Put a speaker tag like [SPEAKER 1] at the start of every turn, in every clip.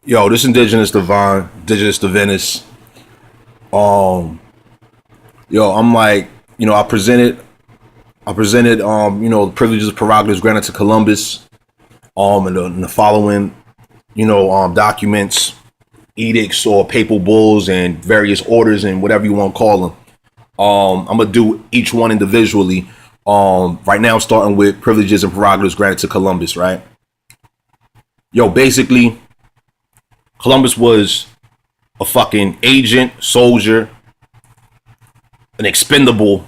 [SPEAKER 1] Yo, this indigenous divine, indigenous divinus. Um, yo, I'm like, I presented, the privileges and prerogatives granted to Columbus, and the following, documents, edicts or papal bulls and various orders and whatever you want to call them. I'm gonna do each one individually. Right now, starting with privileges and prerogatives granted to Columbus. Right. Yo, basically, Columbus was a fucking agent, soldier, an expendable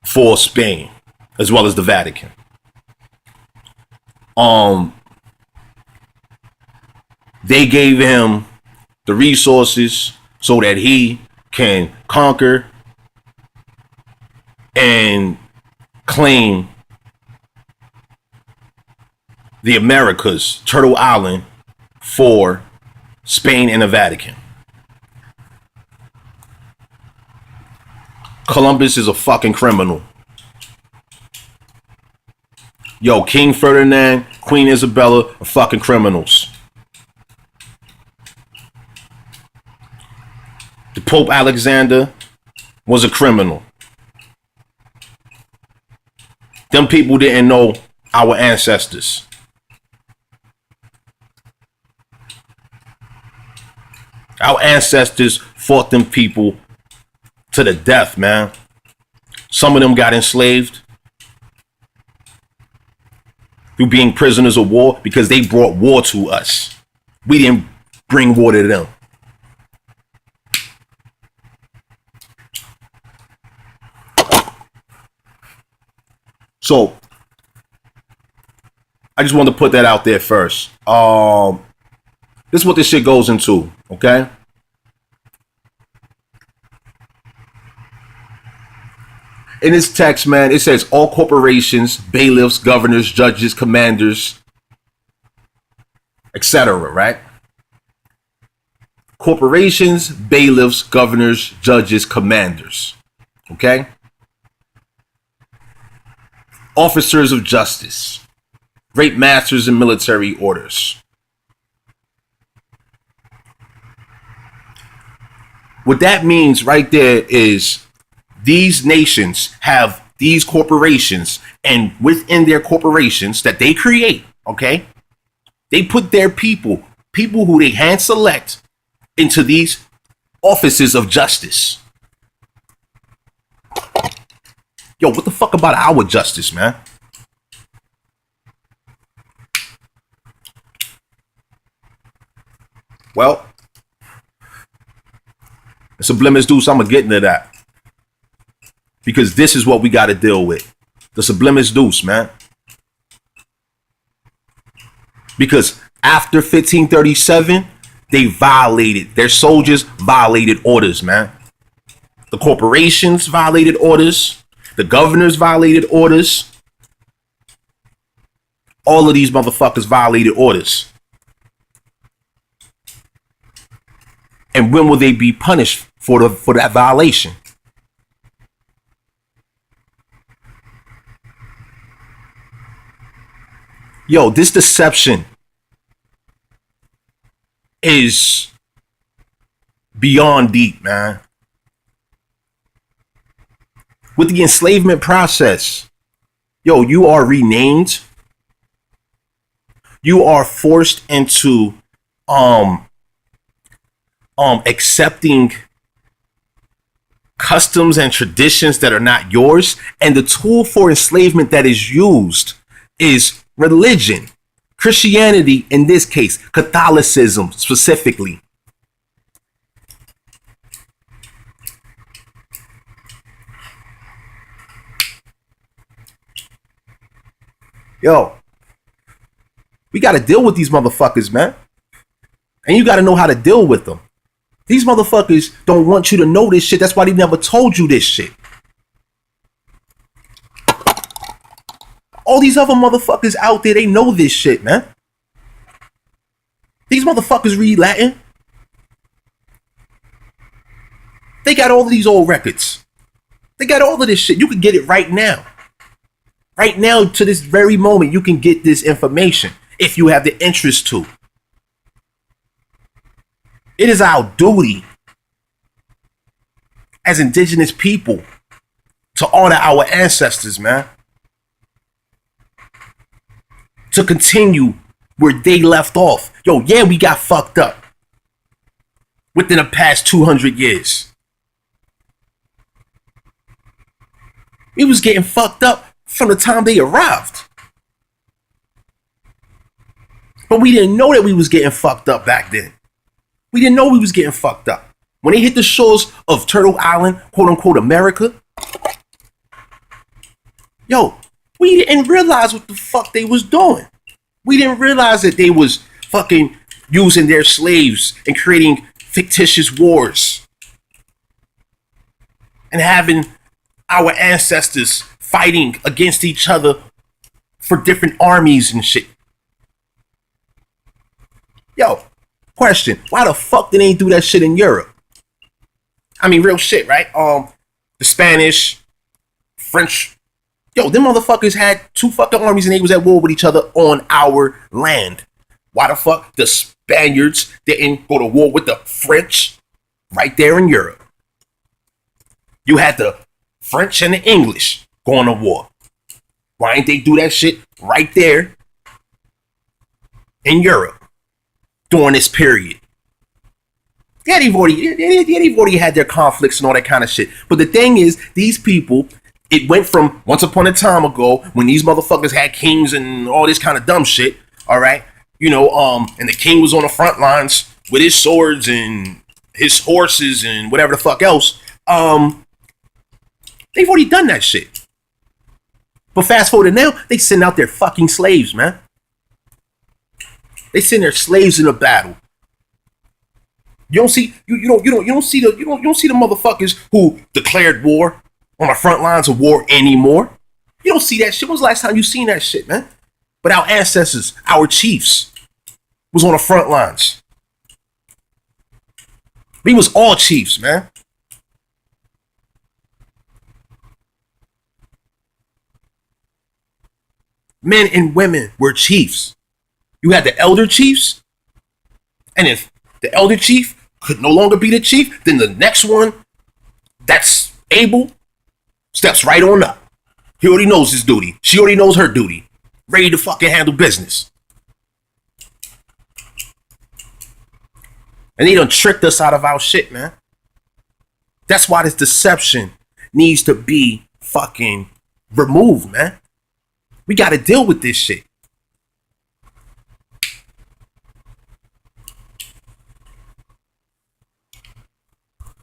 [SPEAKER 1] for Spain, as well as the Vatican. Um, they gave him the resources so that he can conquer and claim the Americas, Turtle Island, for Spain and the Vatican. Columbus is a fucking criminal. Yo, King Ferdinand, Queen Isabella are fucking criminals. The Pope Alexander was a criminal. Them people didn't know our ancestors. Our ancestors fought them people to the death, man. Some of them got enslaved through being prisoners of war because they brought war to us. We didn't bring war to them. So I just wanted to put that out there first. This is what this shit goes into, okay? In this text, man, it says all corporations, bailiffs, governors, judges, commanders, etc., right? Corporations, bailiffs, governors, judges, commanders, okay? Officers of justice, great masters in military orders. What that means right there is these nations have these corporations, and within their corporations that they create, okay, they put their people who they hand select into these offices of justice. Yo, what the fuck about our justice, man? Well, subliminous deuce, I'm gonna get into that. Because this is what we gotta deal with. The subliminous deuce, man. Because after 1537, they violated, their soldiers violated orders, man. The corporations violated orders. The governors violated orders. All of these motherfuckers violated orders. And when will they be punished for that violation? Yo, this deception is beyond deep, man. With the enslavement process, yo, you are renamed. You are forced into accepting customs and traditions that are not yours, and the tool for enslavement that is used is religion, Christianity in this case, Catholicism specifically. Yo, we got to deal with these motherfuckers, man. And you got to know how to deal with them. These motherfuckers don't want you to know this shit. That's why they never told you this shit. All these other motherfuckers out there, they know this shit, man. These motherfuckers read Latin. They got all of these old records. They got all of this shit. You can get it right now. Right now, to this very moment, you can get this information if you have the interest to. It is our duty as indigenous people to honor our ancestors, man. To continue where they left off. Yo, yeah, we got fucked up within the past 200 years. We was getting fucked up from the time they arrived. But we didn't know that we was getting fucked up back then. We didn't know we was getting fucked up. When they hit the shores of Turtle Island, quote unquote America, yo, we didn't realize what the fuck they was doing. We didn't realize that they was fucking using their slaves and creating fictitious wars and having our ancestors fighting against each other for different armies and shit. Yo, question, why the fuck did they do that shit in Europe? I mean, real shit, right? The Spanish, French, yo, them motherfuckers had two fucking armies and they was at war with each other on our land. Why the fuck the Spaniards didn't go to war with the French right there in Europe? You had the French and the English going to war. Why didn't they do that shit right there in Europe during this period? Yeah, they've already had their conflicts and all that kind of shit. But the thing is, these people, it went from once upon a time ago when these motherfuckers had kings and all this kind of dumb shit, all right? You know, and the king was on the front lines with his swords and his horses and whatever the fuck else. They've already done that shit. But fast forward to now, they send out their fucking slaves, man. They send their slaves in a battle. You don't see you don't see the motherfuckers who declared war on the front lines of war anymore. You don't see that shit. When was the last time you seen that shit, man? But our ancestors, our chiefs, was on the front lines. We was all chiefs, man. Men and women were chiefs. You had the elder chiefs, and if the elder chief could no longer be the chief, then the next one that's able steps right on up. He already knows his duty. She already knows her duty. Ready to fucking handle business. And they done tricked us out of our shit, man. That's why this deception needs to be fucking removed, man. We got to deal with this shit.